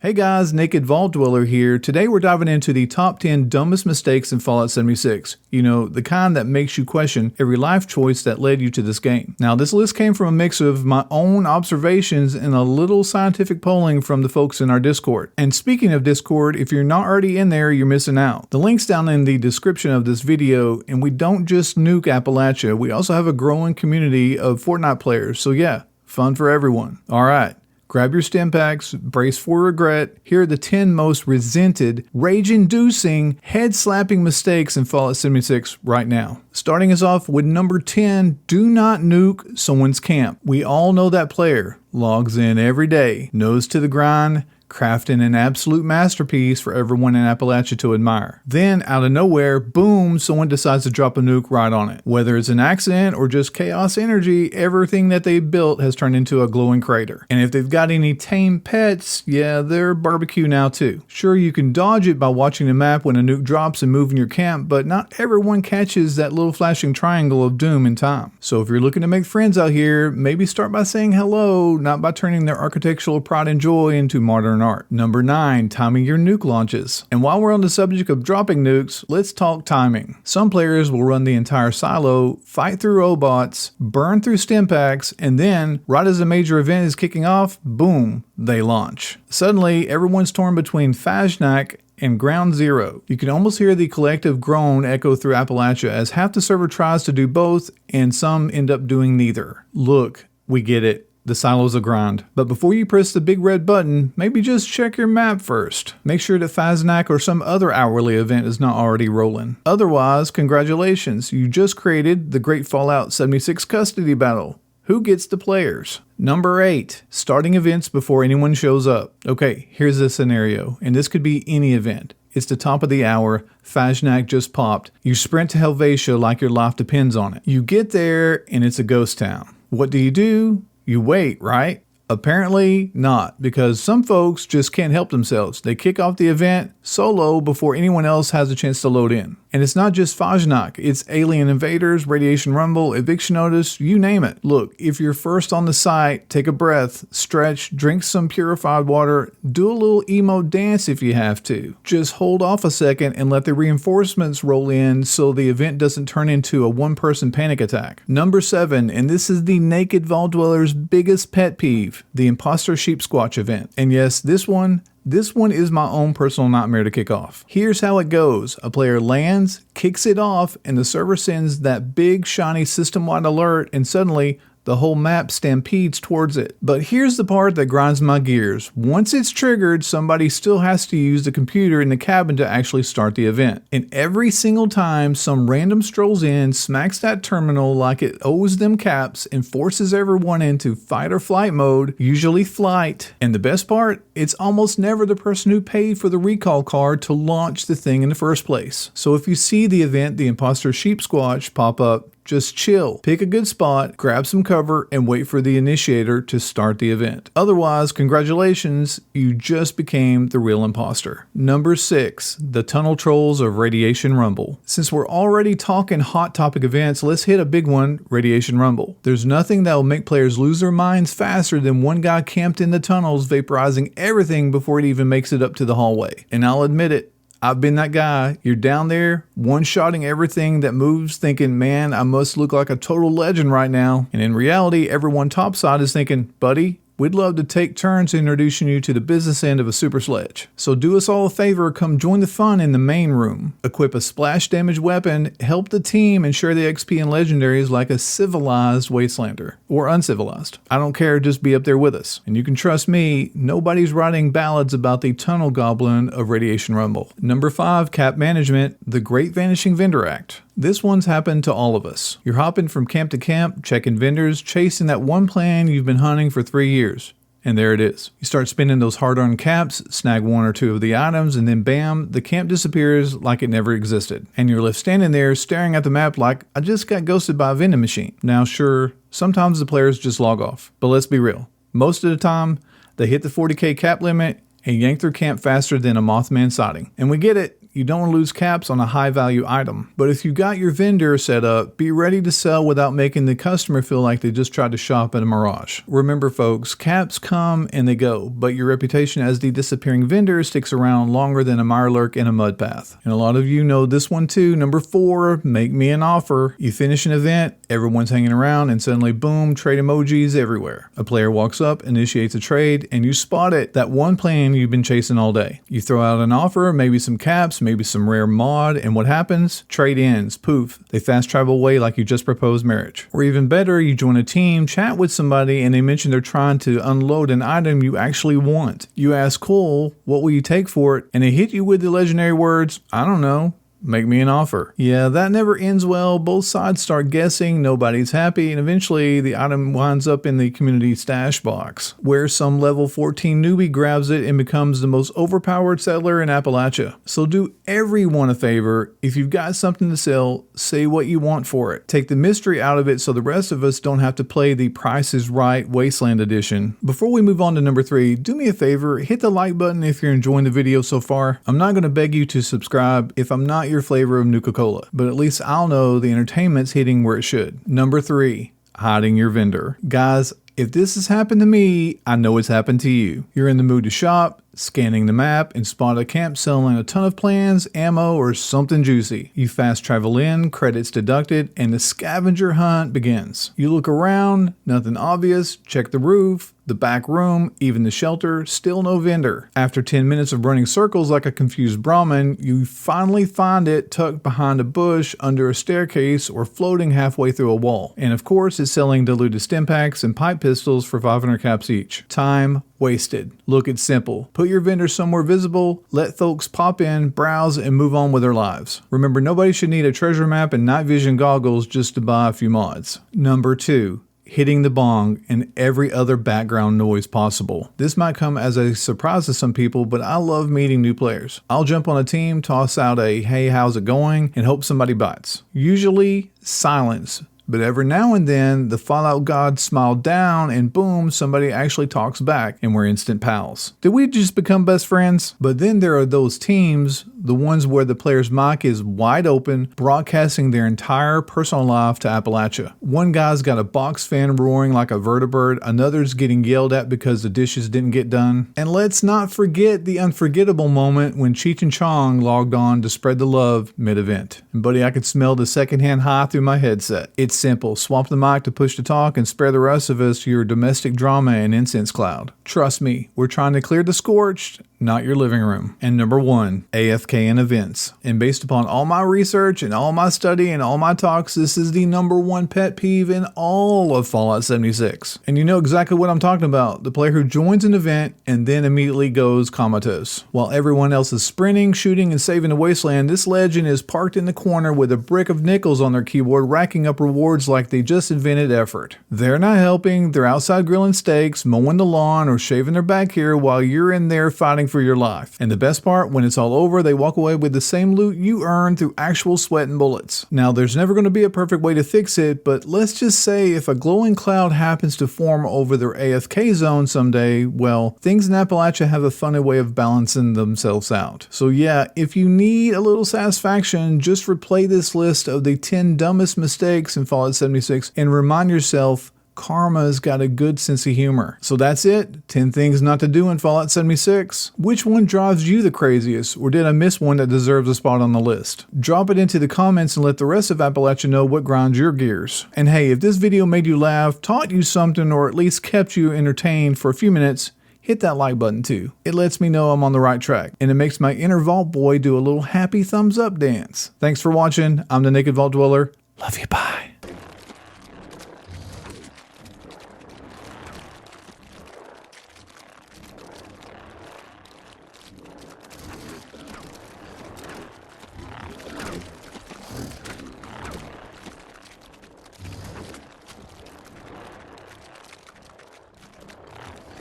Hey guys, Naked Vault Dweller here. Today we're diving into the top 10 dumbest mistakes in Fallout 76. You know, the kind that makes you question every life choice that led you to this game. Now, this list came from a mix of my own observations and a little scientific polling from the folks in our Discord. And speaking of Discord, if you're not already in there, you're missing out. The link's down in the description of this video, and we don't just nuke Appalachia, we also have a growing community of Fortnite players, so yeah, fun for everyone. Alright. Grab your stim packs, brace for regret. Here are the 10 most resented, rage-inducing, head-slapping mistakes in Fallout 76 right now. Starting us off with number 10, do not nuke someone's camp. We all know that player. Logs in every day, nose to the grind, crafting an absolute masterpiece for everyone in Appalachia to admire. Then, out of nowhere, boom, someone decides to drop a nuke right on it. Whether it's an accident or just chaos energy, everything that they built has turned into a glowing crater. And if they've got any tame pets, yeah, they're barbecue now too. Sure, you can dodge it by watching the map when a nuke drops and moving your camp, but not everyone catches that little flashing triangle of doom in time. So if you're looking to make friends out here, maybe start by saying hello, not by turning their architectural pride and joy into modern art. Number 9, timing your nuke launches. And while we're on the subject of dropping nukes, let's talk timing. Some players will run the entire silo, fight through robots, burn through stim packs, and then, right as a major event is kicking off, boom, they launch. Suddenly, everyone's torn between Fashnak and Ground Zero. You can almost hear the collective groan echo through Appalachia as half the server tries to do both, and some end up doing neither. Look, we get it. The silo's a grind. But before you press the big red button, maybe just check your map first. Make sure that Faznak or some other hourly event is not already rolling. Otherwise, congratulations, you just created the great Fallout 76 custody battle. Who gets the players? Number 8, starting events before anyone shows up. Okay, here's a scenario, and this could be any event. It's the top of the hour, Faznak just popped. You sprint to Helvetia like your life depends on it. You get there, and it's a ghost town. What do? You wait, right? Apparently not, because some folks just can't help themselves. They kick off the event solo before anyone else has a chance to load in. And it's not just Fajnak, it's alien invaders, radiation rumble, eviction notice, you name it. Look, if you're first on the site, take a breath, stretch, drink some purified water, do a little emo dance if you have to. Just hold off a second and let the reinforcements roll in so the event doesn't turn into a one-person panic attack. Number 7, and this is the Naked Vault Dweller's biggest pet peeve, the Impostor sheep squatch event. And yes, this one is my own personal nightmare to kick off. Here's how it goes. A player lands, kicks it off, and the server sends that big shiny system-wide alert, and suddenly the whole map stampedes towards it. But here's the part that grinds my gears. Once it's triggered, somebody still has to use the computer in the cabin to actually start the event. And every single time some random strolls in, smacks that terminal like it owes them caps, and forces everyone into fight or flight mode, usually flight. And the best part, it's almost never the person who paid for the recall card to launch the thing in the first place. So if you see the event, the Impostor sheep squatch, pop up, just chill, pick a good spot, grab some cover, and wait for the initiator to start the event. Otherwise, congratulations, you just became the real imposter. Number 6, the tunnel trolls of Radiation Rumble. Since we're already talking hot topic events, let's hit a big one, Radiation Rumble. There's nothing that will make players lose their minds faster than one guy camped in the tunnels vaporizing everything before it even makes it up to the hallway. And I'll admit it, I've been that guy. You're down there, one-shotting everything that moves, thinking, man, I must look like a total legend right now. And in reality, everyone topside is thinking, buddy, we'd love to take turns introducing you to the business end of a super sledge. So do us all a favor, come join the fun in the main room. Equip a splash damage weapon, help the team, and share the XP and legendaries like a civilized wastelander. Or uncivilized. I don't care, just be up there with us. And you can trust me, nobody's writing ballads about the tunnel goblin of Radiation Rumble. Number 5, cap management, the Great Vanishing Vendor Act. This one's happened to all of us. You're hopping from camp to camp, checking vendors, chasing that one plan you've been hunting for 3 years. And there it is. You start spending those hard-earned caps, snag 1 or 2 of the items, and then bam, the camp disappears like it never existed. And you're left standing there staring at the map like, I just got ghosted by a vending machine. Now sure, sometimes the players just log off. But let's be real. Most of the time, they hit the 40k cap limit and yank their camp faster than a Mothman sighting. And we get it. You don't want to lose caps on a high value item. But if you got your vendor set up, be ready to sell without making the customer feel like they just tried to shop at a Mirage. Remember folks, caps come and they go, but your reputation as the disappearing vendor sticks around longer than a mirelurk in a mud path. And a lot of you know this one too. Number 4, make me an offer. You finish an event, everyone's hanging around, and suddenly boom, trade emojis everywhere. A player walks up, initiates a trade, and you spot it, that one plan you've been chasing all day. You throw out an offer, maybe some caps, maybe some rare mod, and what happens? Trade ends. Poof. They fast travel away like you just proposed marriage. Or even better, you join a team, chat with somebody, and they mention they're trying to unload an item you actually want. You ask, cool, what will you take for it? And they hit you with the legendary words, I don't know. Make me an offer. Yeah, that never ends well. Both sides start guessing, nobody's happy, and eventually the item winds up in the community stash box, where some level 14 newbie grabs it and becomes the most overpowered settler in Appalachia. So do everyone a favor. If you've got something to sell, say what you want for it. Take the mystery out of it so the rest of us don't have to play the Price is Right Wasteland edition. Before we move on to number 3, do me a favor, hit the like button if you're enjoying the video so far. I'm not going to beg you to subscribe if I'm not your flavor of Nuka-Cola, but at least I'll know the entertainment's hitting where it should. Number 3, hiding your vendor. Guys, if this has happened to me, I know it's happened to you. You're in the mood to shop, scanning the map, and spot a camp selling a ton of plans, ammo, or something juicy. You fast travel in, credits deducted, and the scavenger hunt begins. You look around, nothing obvious, check the roof, the back room, even the shelter, still no vendor. After 10 minutes of running circles like a confused Brahmin, you finally find it tucked behind a bush, under a staircase, or floating halfway through a wall. And of course, it's selling diluted stim packs and pipe pistols for 500 caps each. Time wasted. Look, it's simple. Put your vendor somewhere visible, let folks pop in, browse, and move on with their lives. Remember, nobody should need a treasure map and night vision goggles just to buy a few mods. Number 2. Hitting the bong and every other background noise possible. This might come as a surprise to some people, but I love meeting new players. I'll jump on a team, toss out a hey, how's it going, and hope somebody bites. Usually silence. But every now and then, the Fallout gods smile down and boom, somebody actually talks back and we're instant pals. Did we just become best friends? But then there are those teams, the ones where the player's mic is wide open, broadcasting their entire personal life to Appalachia. One guy's got a box fan roaring like a vertibird, another's getting yelled at because the dishes didn't get done. And let's not forget the unforgettable moment when Cheech and Chong logged on to spread the love mid-event. And buddy, I could smell the secondhand high through my headset. It's simple. Swap the mic to push to talk and spare the rest of us your domestic drama and incense cloud. Trust me, we're trying to clear the scorched, not your living room. And number 1, AFKing events. And based upon all my research and all my study and all my talks, this is the number 1 pet peeve in all of Fallout 76. And you know exactly what I'm talking about. The player who joins an event and then immediately goes comatose. While everyone else is sprinting, shooting, and saving the wasteland, this legend is parked in the corner with a brick of nickels on their keyboard, racking up rewards like they just invented effort. They're not helping, they're outside grilling steaks, mowing the lawn, or shaving their back hair while you're in there fighting for your life. And the best part, when it's all over, they walk away with the same loot you earned through actual sweat and bullets. Now, there's never going to be a perfect way to fix it, but let's just say if a glowing cloud happens to form over their AFK zone someday, well, things in Appalachia have a funny way of balancing themselves out. So yeah, if you need a little satisfaction, just replay this list of the 10 dumbest mistakes in Fallout 76 and remind yourself karma's got a good sense of humor. So that's it. 10 things not to do in Fallout 76. Which one drives you the craziest, or did I miss one that deserves a spot on the list? Drop it into the comments and let the rest of Appalachia know what grinds your gears. And hey, if this video made you laugh, taught you something, or at least kept you entertained for a few minutes, hit that like button too. It lets me know I'm on the right track, and it makes my inner vault boy do a little happy thumbs up dance. Thanks for watching. I'm the Naked Vault Dweller. Love you, bye.